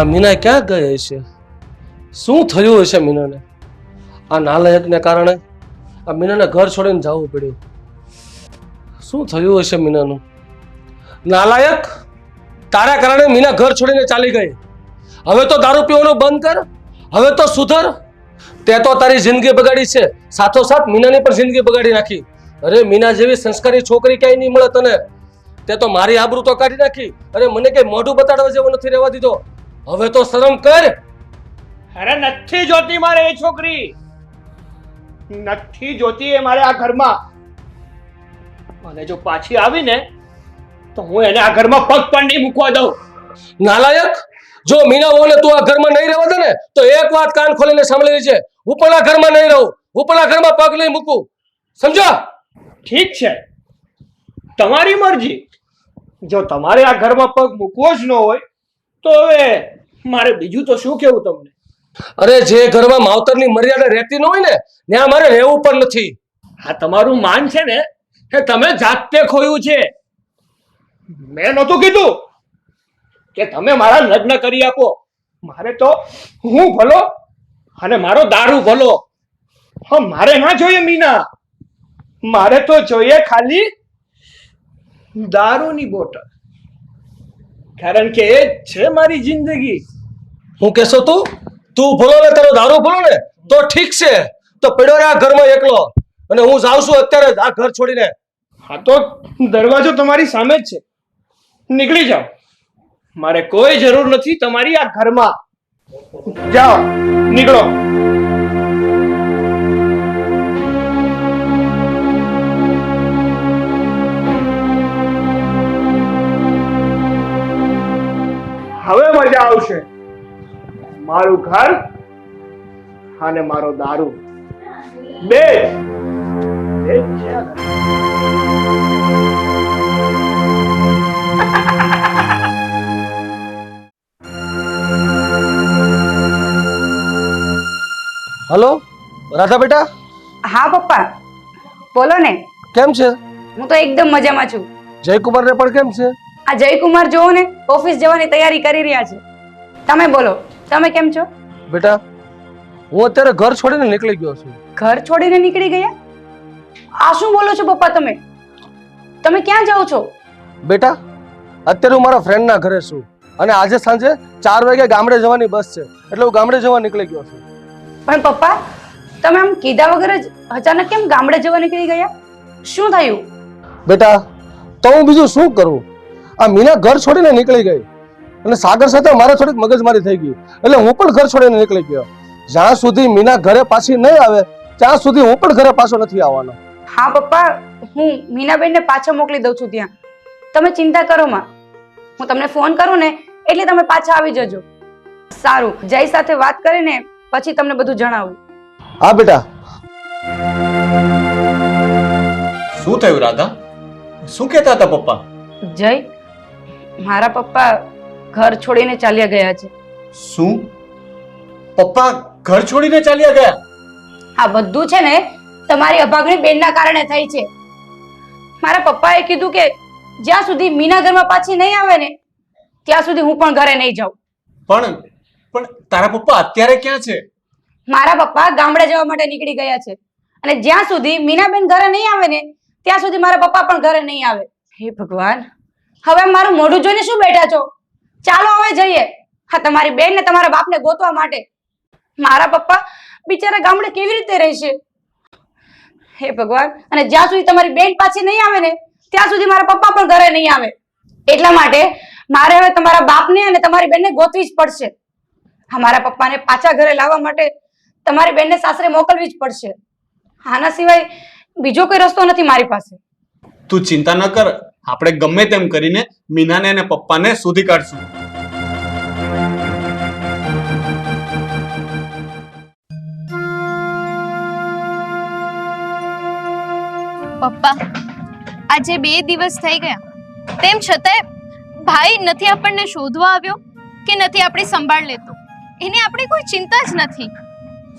આ મીના ક્યાં ગઈ હશે? શું થયું હશે મીનાને? આ નાલાયકને કારણે આ મીનાને ઘર છોડીને જવું પડ્યું. શું થયું હશે મીનાનું? નાલાયક, તારા કારણે મીના ઘર છોડીને ચાલી ગઈ. હવે તો દારૂ પીવાનું બંધ કર, હવે તો સુધર. તે તો તારી જિંદગી બગાડી છે, સાથોસાથ મીનાની પણ જિંદગી બગાડી નાખી. અરે મીના જેવી સંસ્કારી છોકરી ક્યાંય નહીં મળે તને. તે તો મારી આબરૂ તો કાઢી નાખી. અરે મને કઈ મોઢું બતાડવા જેવો નથી રહેવા દીધો. હવે તો શરમ કર. અરે નથી જોતી મારે એ છોકરી, નથી જોતી એ મારે આ ઘરમાં. અને જો પાછી આવી ને તો હું એને આ ઘરમાં પગ પણ નહીં મૂકવા દઉં. નાલાયક, જો મીના હોને તું આ ઘરમાં નહીં રહેવા દે ને તો એક વાત કાન ખોલીને સાંભળી લેજે. હું પણ આ ઘરમાં નહીં રહું, હું પણ આ ઘરમાં પગ નહીં મૂકું. સમજો? ઠીક છે, તમારી મરજી. જો તમારે આ ઘરમાં પગ મૂકવો જ ન હોય તો હવે મારે બીજું તો શું કેવું તમને? અરે જે ઘરમાં માવતરની મર્યાદા રહેતી ન હોય ને ત્યાં મારે રહેવું પણ નથી. આ તમારું માન છે ને એ તમે જાતે ખોયું છે. મેં નહોતું કીધું કે તમે મારા લગ્ન કરી આપો. મારે તો હું ભલો અને મારો દારૂ ભલો. હા, મારે ના જોઈએ મીના, મારે તો જોઈએ ખાલી દારૂની બોટલ. કારણ કે એ છે મારી જિંદગી. હું કહેશો તું ભલો ને તારો દારૂ ભલો ને તો ઠીક છે. તો પડ્યો રે આ ઘરમાં એકલો, અને હું જાઉં છું અત્યારે જ આ ઘર છોડીને. હા તો દરવાજો તમારી સામે જ છે, નીકળી જાઓ. મારે કોઈ જરૂર નથી તમારી આ ઘરમાં. જાઓ, નીકળો. હવે મજા આવશે. મારું ઘર અને મારો દારૂ બે જ છે આ ઘર. હલો રાધા બેટા. હા પપ્પા, બોલો ને. કેમ છે? હું તો એકદમ મજામાં છું. જયકુમાર ને પણ કેમ છે? આ જયકુમાર જોવો ને, ઓફિસ જવાની તૈયારી કરી રહ્યા છે. તમે બોલો, તમે કેમ છો? બેટા હું અત્યારે ઘર છોડીને નીકળી ગયો છું. ઘર છોડીને નીકળી ગયા? આ શું બોલો છો પપ્પા તમે? તમે ક્યાં જાઓ છો? બેટા અત્યારે હું મારા ફ્રેન્ડના ઘરે છું, અને આજે સાંજે 4 વાગે ગામડે જવાની બસ છે, એટલે હું ગામડે જવા નીકળી ગયો છું. પણ પપ્પા, તમે આમ કીધા વગર જ અચાનક કેમ ગામડે જવા નીકળી ગયા? શું થયું? બેટા તો હું બીજું શું કરું? આ મીના ઘર છોડીને નીકળી ગઈ, અને સાગર સાથે મારે થોડીક મગજમારી થઈ ગઈ, એટલે હું પણ ઘર છોડીને નીકળી ગયો. જ્યાં સુધી મીના ઘરે પાછી નહીં આવે ત્યાં સુધી હું પણ ઘરે પાછો નથી આવવાનો. હા પપ્પા, હું મીનાબેનને પાછા મોકલી દઉં છું ત્યાં. તમે ચિંતા કરો માં, હું તમને ફોન કરું ને એટલે તમે પાછા આવી જજો. સારું, જય સાથે વાત કરીને પછી તમને બધું જણાવું. હા બેટા. શું થયું રાધા? શું કહેતા હતા પપ્પા? જય, મારા પપ્પા ઘર છોડીને ચાલ્યા ગયા છે. શું? પપ્પા ઘર છોડીને ચાલ્યા ગયા? આ બધું છે ને તમારી અભાગણી બેનના કારણે થઈ છે. મારા પપ્પાએ કીધું કે જ્યાં સુધી મીના ઘરમાં પાછી નહીં આવે ને ત્યાં સુધી હું પણ ઘરે નહીં જાઉં. પણ તારા પપ્પા અત્યારે ક્યાં છે? મારા પપ્પા ગામડે જવા માટે નીકળી ગયા છે, અને જ્યાં સુધી મીનાબેન ઘરે નહીં આવે ને ત્યાં સુધી મારા પપ્પા પણ ઘરે નહીં આવે. હે ભગવાન, હવે મારું મોઢું જોઈને શું બેઠા છો? ચાલો હવે જઈએ, હા તમારી બેન ને તમારા બાપને ગોતવા માટે. મારા પપ્પા બિચારા ગામડે કેવી રીતે રહેશે? હે ભગવાન, અને જ્યાં સુધી તમારી બેન પાછી નહીં આવે ને ત્યાં સુધી મારા પપ્પા પણ ઘરે નહીં આવે. એટલા માટે મારે હવે તમારા બાપને અને તમારી બેનને ગોતવી જ પડશે. મારા પપ્પાને પાછા ઘરે લાવવા માટે તમારી બેનને સાસરે મોકલવી જ પડશે. આના સિવાય બીજો કોઈ રસ્તો નથી મારી પાસે. તું ચિંતા ન કર, આપણે ગમે તેમ કરીને મીનાને અને પપ્પાને શોધી કાઢશું. પપ્પા, આજે 2 દિવસ થઈ ગયા, તેમ છતાંય ભાઈ નથી આપણને શોધવા આવ્યો કે નથી આપણી સંભાળ લેતો. એને આપણે કોઈ ચિંતા જ નથી.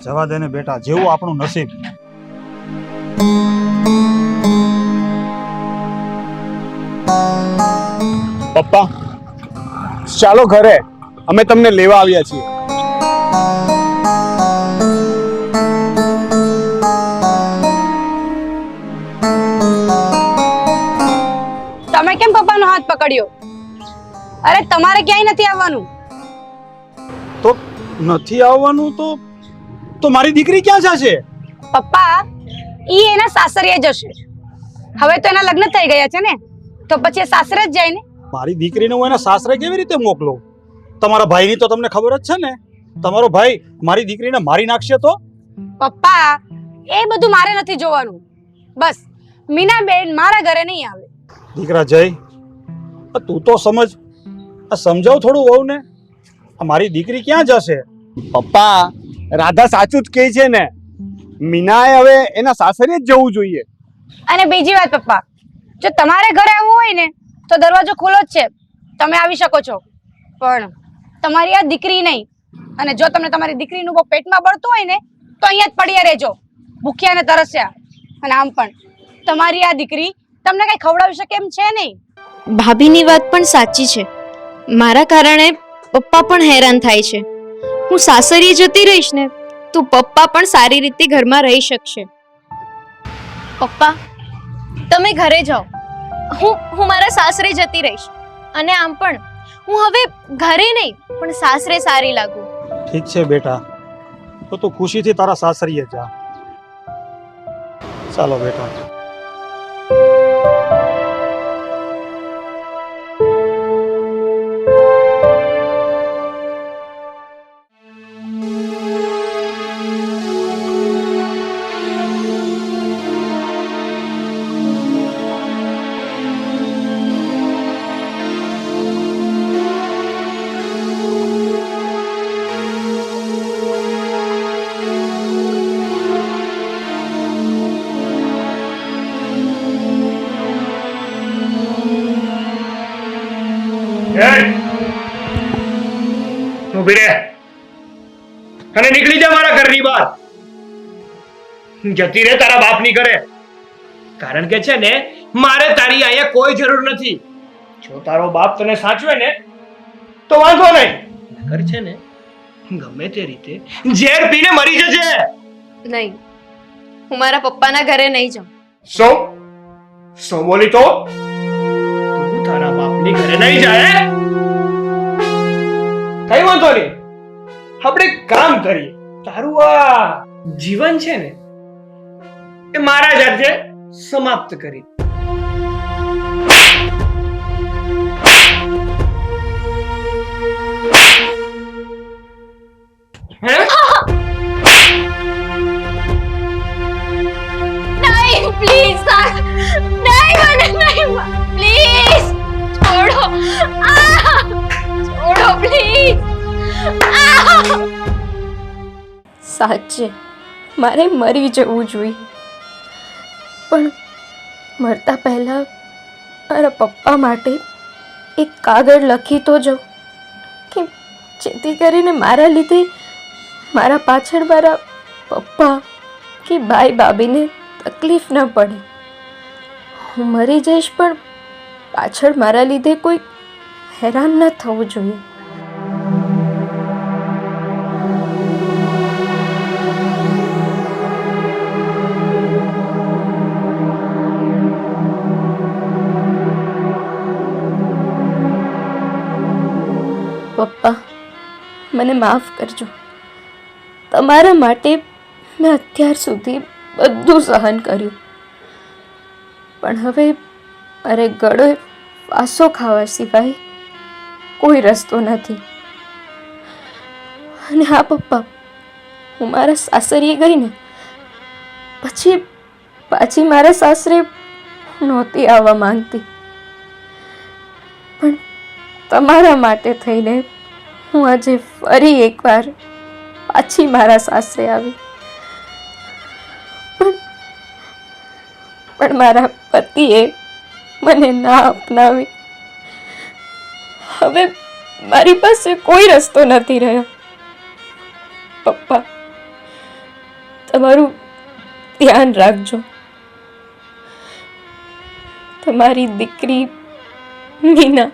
જવા દે ને બેટા, જેવું આપણું નસીબ. પપ્પા ચાલો ઘરે. અમે તમને લેવા આવ્યા છીએ. તમે કેમ પપ્પાનો હાથ પકડ્યો? અરે તમારે ક્યાંય નથી આવવાનું. તો નથી આવવાનું તો મારી દીકરી ક્યાં જશે? પપ્પા ઈ એના સાસરીએ જશે. હવે તો એના લગ્ન થઈ ગયા છે ને, તો પછી એ સાસરે જ જાય ને. મારી દીકરીને હું એના સાસરે કેવી રીતે મોકલું? તમારા ભાઈની તો તમને ખબર જ છે ને. તમારો ભાઈ મારી દીકરીને મારી નાખશે તો? પપ્પા એ બધું મારે નથી જોવાનું. બસ મીનાબેન મારા ઘરે નહીં આવે. દીકરા જય, તું તો સમજ, સમજાવ થોડું વહુને. મારી દીકરી ક્યાં જશે? પપ્પા, રાધા સાચું જ કહે છે ને. મીનાએ હવે એના સાસરે જ જવું જોઈએ. અને બીજી વાત પપ્પા, જો તમારે ઘરે આવવું હોય ને તો દરવાજો ખુલ્લો જ છે, તમે આવી શકો છો. પણ તમારી આ દીકરી નહીં. અને જો તમને તમારી દીકરીનું બહુ પેટમાં બળતું હોય ને તો અહીંયા જ પડ્યા રહેજો, ભૂખ્યા ને તરસ્યા. અને આમ પણ તમારી આ દીકરી તમને કઈ ખવડાવી શકે એમ છે નહીં. ભાભીની વાત પણ સાચી છે. મારા કારણે પપ્પા પણ હેરાન થાય છે. હું સાસરીએ જતી રહીશ ને તો પપ્પા પણ સારી રીતે ઘરમાં રહી શકશે. પપ્પા તમે ઘરે જાઓ, હું મારા સાસરે જતી રહીશ. અને આમ પણ હું હવે ઘરે નહીં પણ સાસરે સારી લાગુ. ઠીક છે બેટા, તો તું ખુશીથી તારા સાસરીએ જા. ચાલો બેટા. ઊભી રહે અને નીકળી જા મારા ઘરની બહાર. જતી રહે તારા બાપની ઘરે. કારણ કે છે ને મારે તારી અહીંયા કોઈ જરૂર નથી. જો તારો બાપ તને સાચવે ને તો વાંધો નહીં, નકર છે ને ગમે તે રીતે ઝેર પીને મરી જજે. નહીં, હું મારા પપ્પાના ઘરે નહીં જાઉં. સો બોલી તો તું તારા બાપની ઘરે નહીં જાય. કઈ વાંધો નહીં, આપણે કામ કરીએ. તારું આ જીવન છે ને એ મારા જાતે સમાપ્ત કરી. નહીં પ્લીઝ નહીં, મને નહીં પ્લીઝ છોડો. છોડો પ્લીઝ. સાચે મારે મરી જવું જોઈએ, પણ મરતા પહેલા મારા પપ્પા માટે એક કાગળ લખી તો જાઉં કે જેથી કરીને મારા લીધે મારા પાછળ મારા પપ્પા કે ભાઈ ભાભીને તકલીફ ન પડે. હું મરી જઈશ પણ પાછળ મારા લીધે કોઈ હેરાન ન થવું જોઈએ. પપ્પા મને માફ કરજો. તમારા માટે મેં અત્યાર સુધી બધું સહન કર્યું, પણ હવે મારે ગળે ફાંસો ખાવા સિવાય કોઈ રસ્તો નથી. અને હા પપ્પા, હું મારા સાસરીએ ગઈ ને પછી પાછી મારા સાસરે નહોતી આવવા માંગતી, પણ તમારા માટે થઈને હું આજે ફરી એકવાર પાછી મારા સાસરે આવી. પણ મારા પતિએ મને ના અપનાવી. હવે મારી પાસે કોઈ રસ્તો નથી રહ્યો. પપ્પા તમારું ધ્યાન રાખજો. તમારી દીકરી મીના.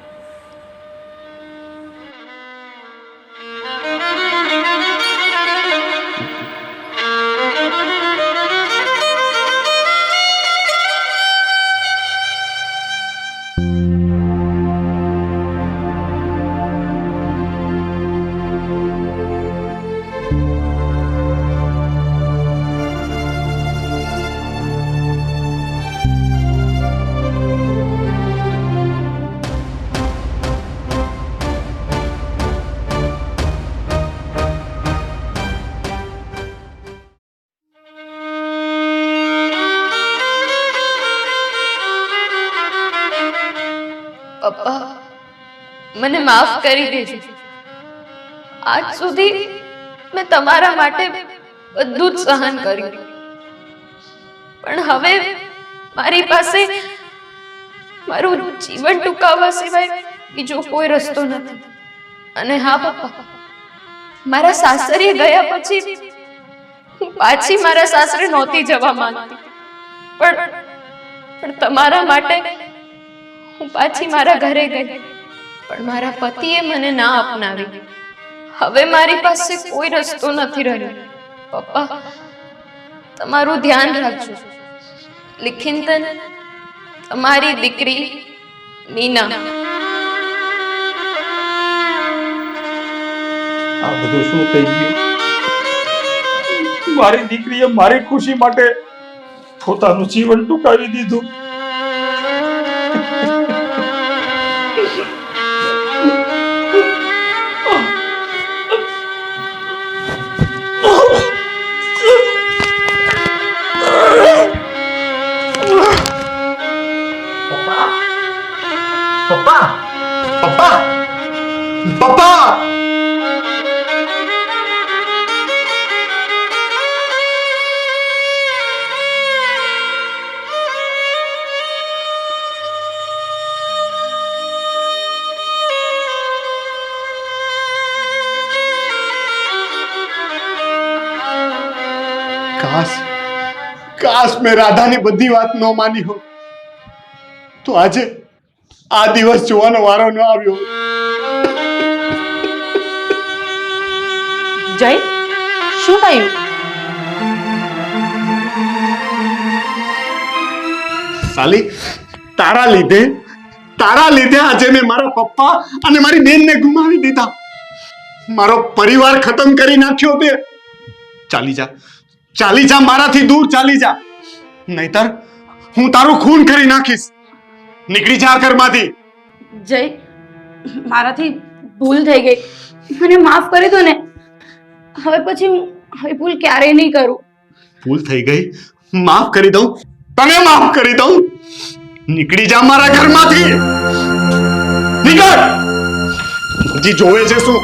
પપ્પા મને માફ કરી દેજો. આજ સુધી મેં તમારા માટે બધું જ સહન કર્યું, પણ હવે મારી પાસે મારું જીવન ટૂંકાવવા સિવાય બીજો કોઈ રસ્તો નથી. અને હા પપ્પા, મારા સાસરીએ ગયા પછી હું પાછી મારા સાસરે નહોતી જવા માંગતી, પણ તમારા માટે હું પાછી મારા ઘરે ગઈ, પણ મારા પતિએ મને ના અપનાવી. હવે મારી પાસે કોઈ રસ્તો નથી રહ્યો. પપ્પા, તમારું ધ્યાન રાખજો. લિખિંતન, તમારી દીકરી મીના. આ બધું શું થઈ ગયું? મારી દીકરીએ મારી ખુશી માટે પોતાનું જીવન ટૂંકાવી દીધું. પપ્પા પપ્પા પપ્પા કાશ મેં રાધાની બધી વાત ન માની હોત તો આજે આ દિવસ જોવાનો વારો ન આવ્યો. જય, શું થયું? સાલી, તારા લીધે આજે મેં મારા પપ્પા અને મારી બેનને ગુમાવી દીધા. મારો પરિવાર ખતમ કરી નાખ્યો. તે ચાલી જા મારાથી દૂર ચાલી જા, નહીતર હું તારું ખૂન કરી નાખીશ. નીકળી જા ઘરમાંથી. જય, મારાથી ભૂલ થઈ ગઈ, મને માફ કરી દો ને. હવે પછી હું હવે ભૂલ ક્યારેય નહીં કરું. ભૂલ થઈ ગઈ, માફ કરી દઉં, તને માફ કરી દઉં. નીકળી જા મારા ઘરમાંથી. નીકળ. હજી જોવે છે શું?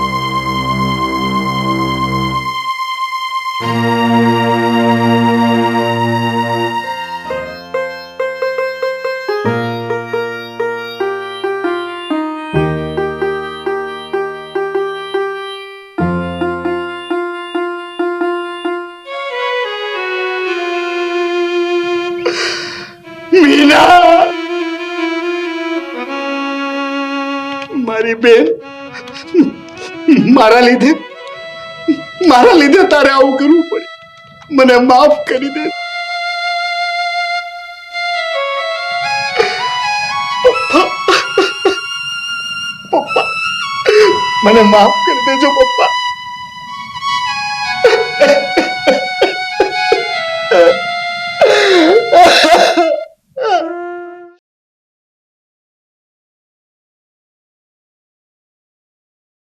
મીના, મારી બેન, મારા લીધે તારે આવું કરવું પડે. મને માફ કરી દે. પપ્પા, મને માફ કરી દેજો પપ્પા.